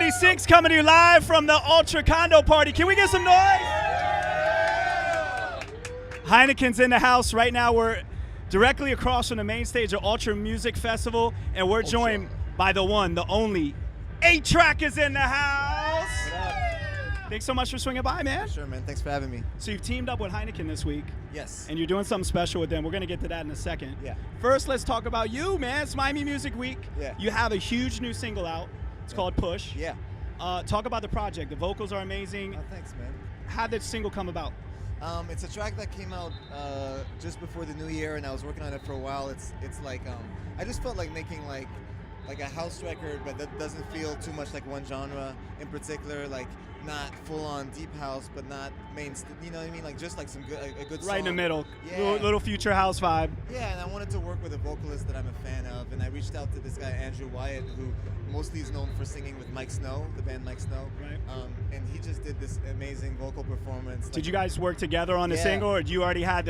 36 coming to you live from the Ultra Condo party. Can we get some noise? Heineken's in the house. Right now we're directly across from the main stage of Ultra Music Festival, and we're joined by the one, the only, A-Trak is in the house. Thanks so much for swinging by, man. Sure, man. Thanks for having me. So you've teamed up with Heineken this week. Yes. And you're doing something special with them. We're going to get to that in a second. Yeah. First, let's talk about you, man. It's Miami Music Week. Yeah. You have a huge new single out. It's called Push. Yeah. Talk about the project. The vocals are amazing. Oh, thanks, man. How did the single come about? It's a track that came out just before the new year, and I was working on it for a while. It's like I just felt like making like a house record, but that doesn't feel too much like one genre in particular. Like not full on deep house, but not main. You know what I mean? Like just like some good, a good song. Right in the middle. Yeah. Little future house vibe. Yeah, and I wanted to work with a vocalist that I'm a fan of, and I reached out to this guy Andrew Wyatt, who mostly is known for singing with Mike Snow, the band Mike Snow. Right. And he just did this amazing vocal performance. Did you guys work together on the single, or do you already had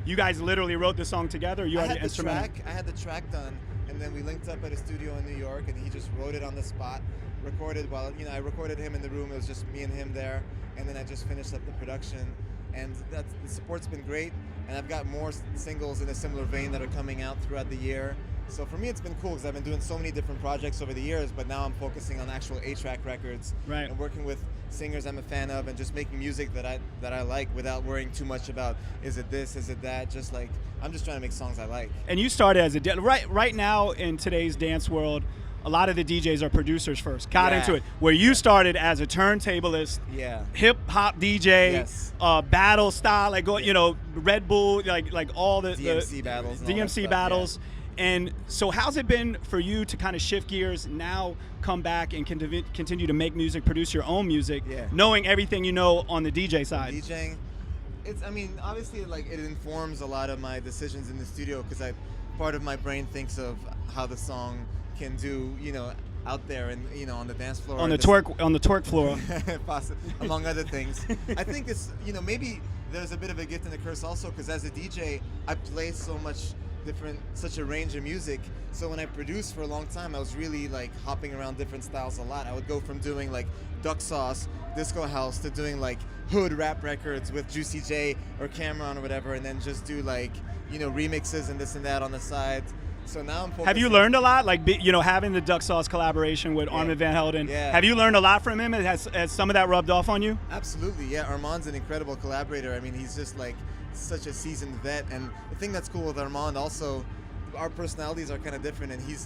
you guys literally wrote the song together? Or you already instrumental? I had the track done, and then we linked up at a studio in New York, and he just wrote it on the spot. Recorded while I recorded him in the room. It was just me and him there, and then I just finished up the production. And the support's been great, and I've got more singles in a similar vein that are coming out throughout the year. So for me, it's been cool because I've been doing so many different projects over the years, but now I'm focusing on actual A-Trak records, right, and working with singers I'm a fan of, and just making music that I like without worrying too much about is it this, is it that. Just like I'm just trying to make songs I like. And you started as a right now in today's dance world. A lot of the DJs are producers first. Got into it. Where you started as a turntablist, hip hop DJ, battle style, like Red Bull, like all the DMC battles, DMC battles. And so, how's it been for you to kind of shift gears now, come back and continue to make music, produce your own music, knowing everything you know on the DJ side? DJing, obviously, like it informs a lot of my decisions in the studio because part of my brain thinks of how the song can do, out there and on the dance floor, on the twerk floor, among other things. I think it's maybe there's a bit of a gift and a curse also because as a DJ I play such a range of music. So when I produced for a long time, I was really like hopping around different styles a lot. I would go from doing like Duck Sauce, disco house to doing like hood rap records with Juicy J or Cameron or whatever, and then just do like remixes and this and that on the side. So now I'm focusing. Have you learned a lot, like having the Duck Sauce collaboration with Armand Van Helden? Yeah. Have you learned a lot from him? Has some of that rubbed off on you? Absolutely, yeah. Armand's an incredible collaborator. I mean, he's just like such a seasoned vet, and the thing that's cool with Armand also, our personalities are kind of different, and he's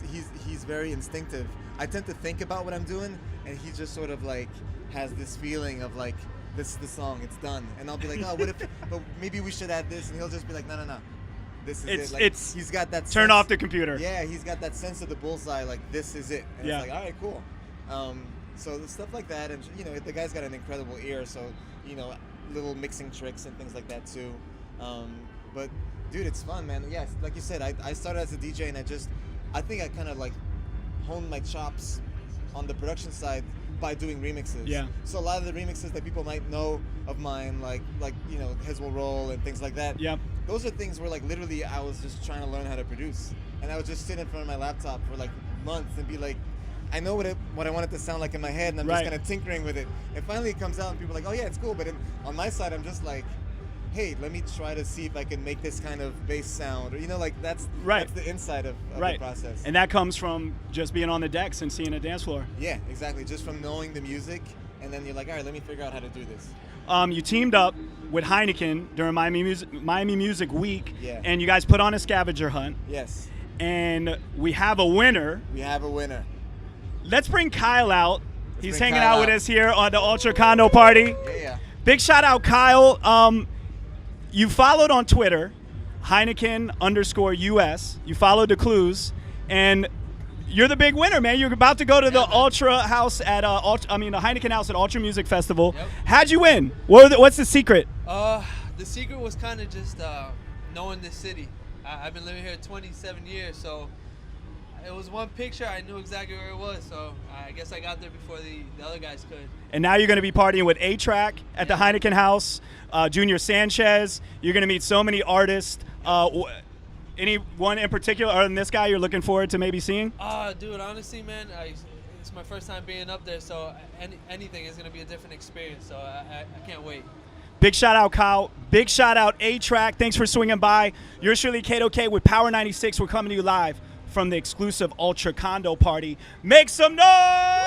very instinctive. I tend to think about what I'm doing, and he just sort of like has this feeling of like, this is the song, it's done, and I'll be like, oh, what if? But maybe we should add this, and he'll just be like, no. This is it. Like, he's got that turn off the computer. Yeah, he's got that sense of the bullseye. Like this is it. And it's like, all right, cool. So stuff like that, and the guy's got an incredible ear. So little mixing tricks and things like that too. But dude, it's fun, man. Yes, like you said, I started as a DJ, and I think I kind of like honed my chops on the production side by doing remixes. Yeah. So a lot of the remixes that people might know of mine, like His Will Roll and things like that. Yeah. Those are things where like literally I was just trying to learn how to produce, and I would just sit in front of my laptop for like months and be like, I know what I want it to sound like in my head, and I'm just kind of tinkering with it. And finally it comes out, and people are like, oh yeah, it's cool. But on my side, I'm just like, hey, let me try to see if I can make this kind of bass sound, or like that's the inside of the process. And that comes from just being on the decks and seeing a dance floor. Yeah, exactly. Just from knowing the music, and then you're like, all right, let me figure out how to do this. You teamed up with Heineken during Miami Music Week, and you guys put on a scavenger hunt. Yes. And we have a winner. Let's bring Kyle out. He's hanging out with us here on the Ultra Condo party. Yeah. Big shout out, Kyle. You followed on Twitter, Heineken_US. You followed the clues, and you're the big winner, man. You're about to go to the Ultra House at the Heineken House at Ultra Music Festival. Yep. How'd you win? What's the secret? The secret was kind of just knowing this city. I've been living here 27 years, so it was one picture. I knew exactly where it was, so I guess I got there before the other guys could. And now you're going to be partying with A-Trak at the Heineken House, Junior Sanchez. You're going to meet so many artists. Anyone in particular, other than this guy, you're looking forward to maybe seeing? Dude, honestly, man, it's my first time being up there, so anything is gonna be a different experience. So I can't wait. Big shout out, Kyle. Big shout out, A-Trak. Thanks for swinging by. Yours truly, Kato K with Power 96. We're coming to you live from the exclusive Ultra Condo party. Make some noise!